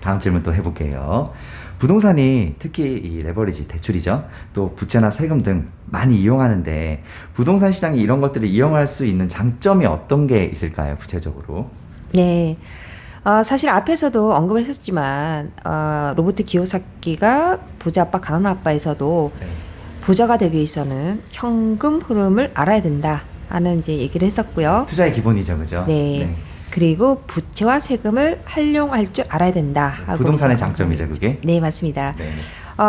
다음 질문 또 해볼게요. 부동산이 특히 이 레버리지, 대출이죠. 또 부채나 세금 등 많이 이용하는데 부동산 시장이 이런 것들을 이용할 수 있는 장점이 어떤 게 있을까요? 구체적으로. 네. 사실 앞에서도 언급을 했었지만, 로버트 기요사키가 부자 아빠, 가난한 아빠에서도 네. 부자가 되기 위해서는 현금 흐름을 알아야 된다 하는 이제 얘기를 했었고요. 투자의 기본이죠, 그죠? 네. 그리고 부채와 세금을 활용할 줄 알아야 된다 하고 부동산의 이제 장점이죠, 그게. 네, 맞습니다. 네.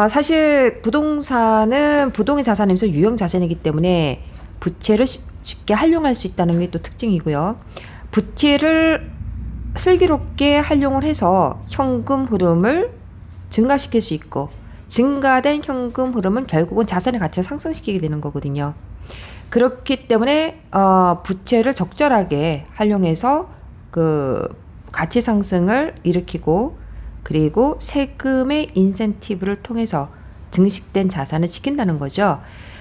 사실 부동산은 부동의 자산이면서 유형 자산이기 때문에 부채를 쉽게 활용할 수 있다는 게 또 특징이고요. 부채를 슬기롭게 활용을 해서 현금 흐름을 증가시킬 수 있고, 증가된 현금 흐름은 결국은 자산의 가치를 상승시키게 되는 거거든요. 그렇기 때문에 부채를 적절하게 활용해서 그 가치 상승을 일으키고, 그리고 세금의 인센티브를 통해서 증식된 자산을 지킨다는 거죠.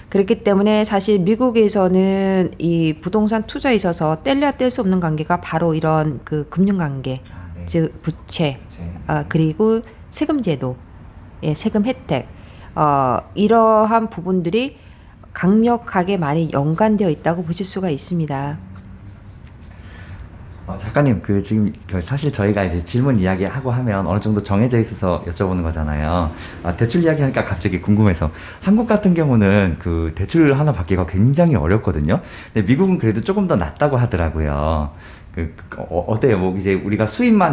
그렇기 때문에 사실 미국에서는 이 부동산 투자에 있어서 뗄래야 뗄 수 없는 관계가 바로 이런 그 금융 관계, 네. 즉 부채, 부채. 그리고 세금 제도, 세금 혜택, 이러한 부분들이 강력하게 많이 연관되어 있다고 보실 수가 있습니다. 작가님, 지금 사실 저희가 이제 질문 이야기하고 하면 어느 정도 정해져 있어서 여쭤보는 거잖아요. 대출 이야기하니까 갑자기 궁금해서 한국 같은 경우는 그 대출 하나 받기가 굉장히 어렵거든요. 근데 미국은 그래도 조금 더 낫다고 하더라고요. 어때요? 뭐 이제 우리가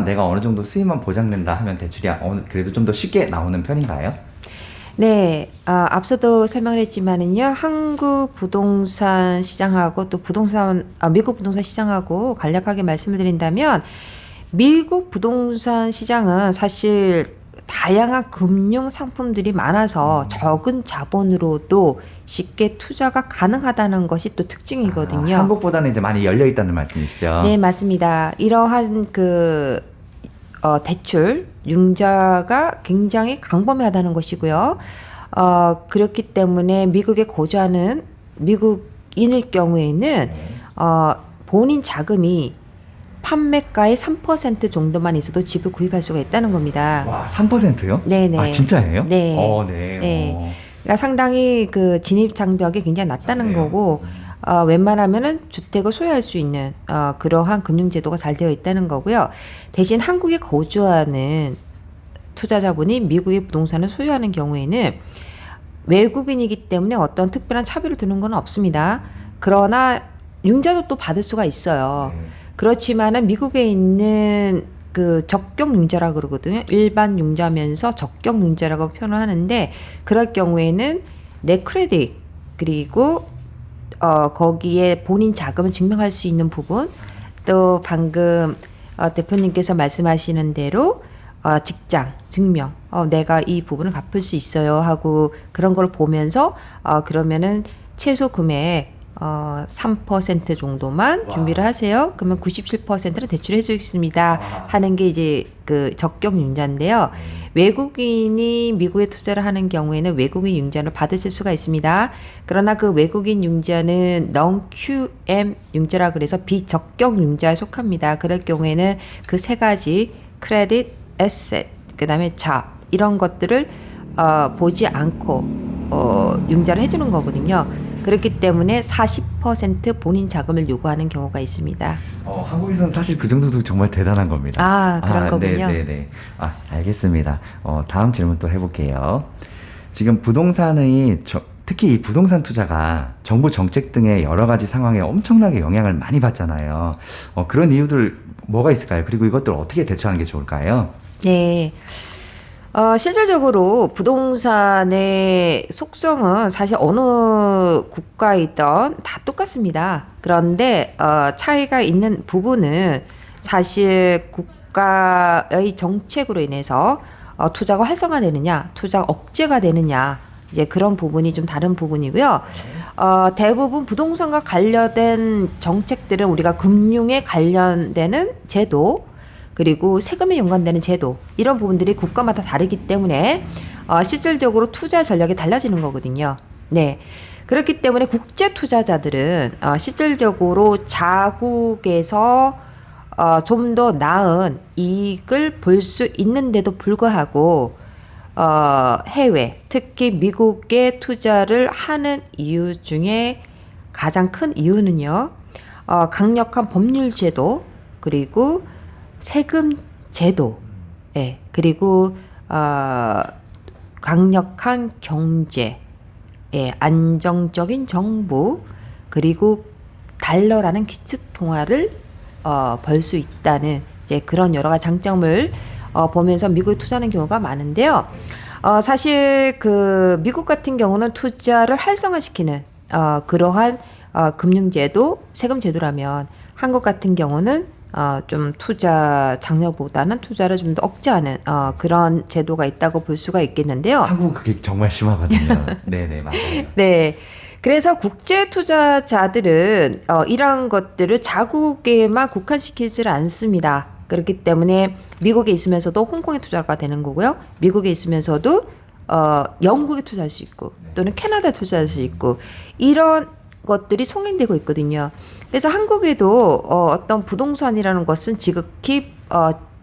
내가 어느 정도 수입만 보장된다 하면 대출이 그래도 좀 더 쉽게 나오는 편인가요? 네, 앞서도 설명을 했지만은요, 한국 부동산 시장하고 또 미국 부동산 시장하고 간략하게 말씀을 드린다면, 미국 부동산 시장은 사실 다양한 금융 상품들이 많아서 적은 자본으로도 쉽게 투자가 가능하다는 것이 또 특징이거든요. 한국보다는 이제 많이 열려 있다는 말씀이시죠? 네, 맞습니다. 이러한 대출 융자가 굉장히 광범위하다는 것이고요. 그렇기 때문에 미국에 거주하는 미국인일 경우에는 본인 자금이 판매가의 3% 정도만 있어도 집을 구입할 수가 있다는 겁니다. 와, 3%요? 네네. 아, 진짜예요? 네. 네. 네. 그러니까 상당히 그 진입 장벽이 굉장히 낮다는 그래요? 거고, 웬만하면은 주택을 소유할 수 있는 그러한 금융제도가 잘 되어 있다는 거고요. 대신 한국에 거주하는 투자자분이 미국의 부동산을 소유하는 경우에는 외국인이기 때문에 어떤 특별한 차별을 두는 건 없습니다. 그러나 융자도 또 받을 수가 있어요. 네. 그렇지만은 미국에 있는 그 적격 융자라 그러거든요. 일반 융자면서 적격 융자라고 표현을 하는데, 그럴 경우에는 내 크레딧, 그리고 거기에 본인 자금을 증명할 수 있는 부분, 또 방금 대표님께서 말씀하시는 대로 직장 증명, 내가 이 부분을 갚을 수 있어요 하고 그런 걸 보면서 그러면은 최소 금액 3% 정도만 와. 준비를 하세요. 그러면 97%를 대출해 주겠습니다 하는 게 이제 그 적격 융자인데요. 외국인이 미국에 투자를 하는 경우에는 외국인 융자를 받으실 수가 있습니다. 그러나 그 외국인 융자는 non-QM 융자라 그래서 비적격 융자에 속합니다. 그럴 경우에는 그 세 가지 크레딧, 에셋, 그다음에 잡 이런 것들을 보지 않고 융자를 해주는 거거든요. 그렇기 때문에 40% 본인 자금을 요구하는 경우가 있습니다. 한국에서는 사실 그 정도도 정말 대단한 겁니다. 그런 거군요. 네네네. 알겠습니다. 다음 질문 또 해볼게요. 지금 부동산의 특히 이 부동산 투자가 정부 정책 등의 여러 가지 상황에 엄청나게 영향을 많이 받잖아요. 그런 이유들 뭐가 있을까요? 그리고 이것들 어떻게 대처하는 게 좋을까요? 네. 실질적으로 부동산의 속성은 사실 어느 국가이든 다 똑같습니다. 그런데 차이가 있는 부분은 사실 국가의 정책으로 인해서 투자가 활성화되느냐, 투자가 억제가 되느냐, 이제 그런 부분이 좀 다른 부분이고요. 대부분 부동산과 관련된 정책들은 우리가 금융에 관련되는 제도, 그리고 세금에 연관되는 제도, 이런 부분들이 국가마다 다르기 때문에 실질적으로 투자 전략이 달라지는 거거든요. 네. 그렇기 때문에 국제 투자자들은 실질적으로 자국에서 좀 더 나은 이익을 볼 수 있는데도 불구하고 해외, 특히 미국에 투자를 하는 이유 중에 가장 큰 이유는요, 강력한 법률 제도, 그리고 세금 제도, 예, 그리고 강력한 경제, 예, 안정적인 정부, 그리고 달러라는 기축 통화를 벌 수 있다는 이제 그런 여러 가지 장점을 보면서 미국에 투자하는 경우가 많은데요. 사실 그 미국 같은 경우는 투자를 활성화시키는 그러한 금융제도, 세금제도라면 한국 같은 경우는 좀 투자 장려보다는 투자를 좀 더 억제하는 그런 제도가 있다고 볼 수가 있겠는데요. 한국은 그게 정말 심하거든요. 네네, 맞아요. 네. 그래서 국제 투자자들은 이러한 것들을 자국에만 국한시키질 않습니다. 그렇기 때문에 미국에 있으면서도 홍콩에 투자가 되는 거고요. 미국에 있으면서도 영국에 투자할 수 있고 또는 캐나다에 투자할 수 있고 이런 것들이 성행되고 있거든요. 그래서 한국에도 어떤 부동산이라는 것은 지극히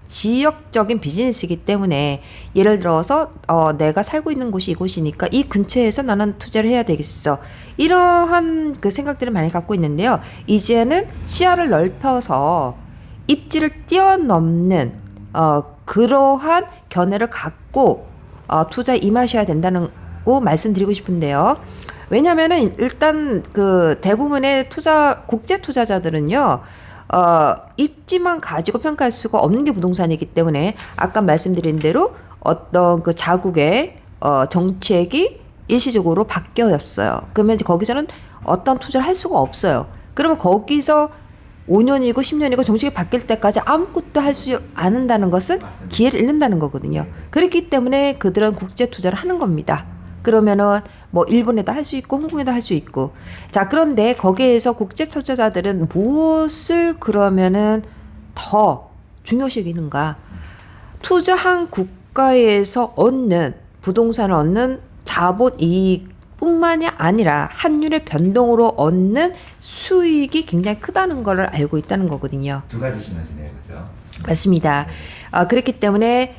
지역적인 비즈니스이기 때문에 예를 들어서 내가 살고 있는 곳이 이곳이니까 이 근처에서 나는 투자를 해야 되겠어. 이러한 그 생각들을 많이 갖고 있는데요. 이제는 시야를 넓혀서 입지를 뛰어넘는 그러한 견해를 갖고 투자에 임하셔야 된다는 거 말씀드리고 싶은데요. 왜냐하면은 일단 그 대부분의 국제 투자자들은요. 입지만 가지고 평가할 수가 없는 게 부동산이기 때문에 아까 말씀드린 대로 어떤 그 자국의 정책이 일시적으로 바뀌었어요. 그러면 이제 거기서는 어떤 투자를 할 수가 없어요. 그러면 거기서 5년이고 10년이고 정책이 바뀔 때까지 아무것도 할 수 않는다는 것은 기회를 잃는다는 거거든요. 그렇기 때문에 그들은 국제 투자를 하는 겁니다. 그러면은 뭐 일본에도 할 수 있고 홍콩에도 할 수 있고. 자, 그런데 거기에서 국제 투자자들은 무엇을 그러면은 더 중요시 여기는가? 투자한 국가에서 얻는 부동산을 얻는 자본 이익뿐만이 아니라 환율의 변동으로 얻는 수익이 굉장히 크다는 것을 알고 있다는 거거든요. 두 가지 시너지네요, 그렇죠? 맞습니다. 그렇기 때문에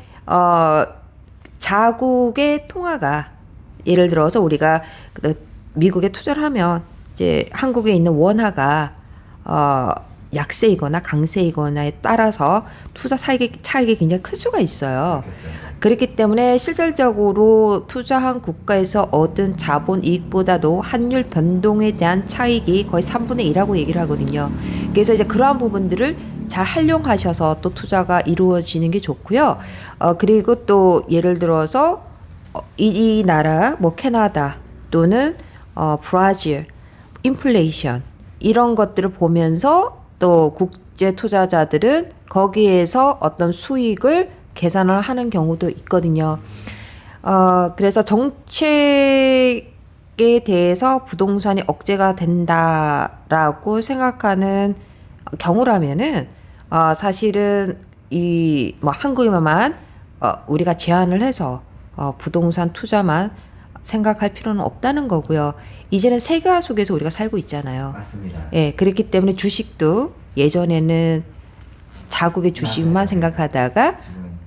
자국의 통화가 예를 들어서 우리가 미국에 투자를 하면 이제 한국에 있는 원화가 약세이거나 강세이거나에 따라서 투자 차익이 굉장히 클 수가 있어요. 그렇기 때문에 실질적으로 투자한 국가에서 얻은 자본 이익보다도 환율 변동에 대한 차익이 거의 3분의 1이라고 얘기를 하거든요. 그래서 이제 그러한 부분들을 잘 활용하셔서 또 투자가 이루어지는 게 좋고요. 그리고 또 예를 들어서 이 나라 뭐 캐나다 또는 브라질 인플레이션 이런 것들을 보면서 또 국제 투자자들은 거기에서 어떤 수익을 계산을 하는 경우도 있거든요. 그래서 정책에 대해서 부동산이 억제가 된다라고 생각하는 경우라면은 사실은 이 뭐 한국에만 우리가 제한을 해서 부동산 투자만 생각할 필요는 없다는 거고요. 이제는 세계화 속에서 우리가 살고 있잖아요. 맞습니다. 예, 그렇기 때문에 주식도 예전에는 자국의 주식만 맞아요. 생각하다가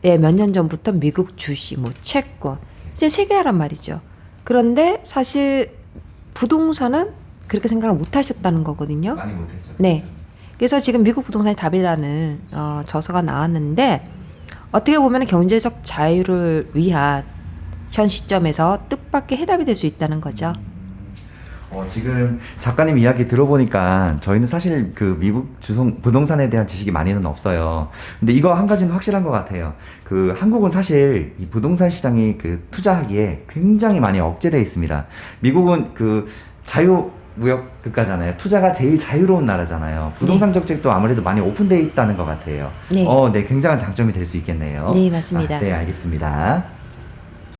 예, 몇 년 전부터 미국 주식, 뭐 채권 이제 세계화란 말이죠. 그런데 사실 부동산은 그렇게 생각을 못 하셨다는 거거든요. 많이 못했죠. 네. 그래서 지금 미국 부동산이 답이라는 저서가 나왔는데 어떻게 보면 경제적 자유를 위한 현 시점에서 뜻밖의 해답이 될 수 있다는 거죠. 지금 작가님 이야기 들어보니까 저희는 사실 그 미국 부동산에 대한 지식이 많이는 없어요. 근데 이거 한 가지는 확실한 것 같아요. 그 한국은 사실 이 부동산 시장이 그 투자하기에 굉장히 많이 억제되어 있습니다. 미국은 그 자유무역 국가잖아요. 투자가 제일 자유로운 나라잖아요. 부동산 정책도 아무래도 많이 오픈되어 있다는 것 같아요. 네. 네, 굉장한 장점이 될 수 있겠네요. 네, 맞습니다. 네, 알겠습니다.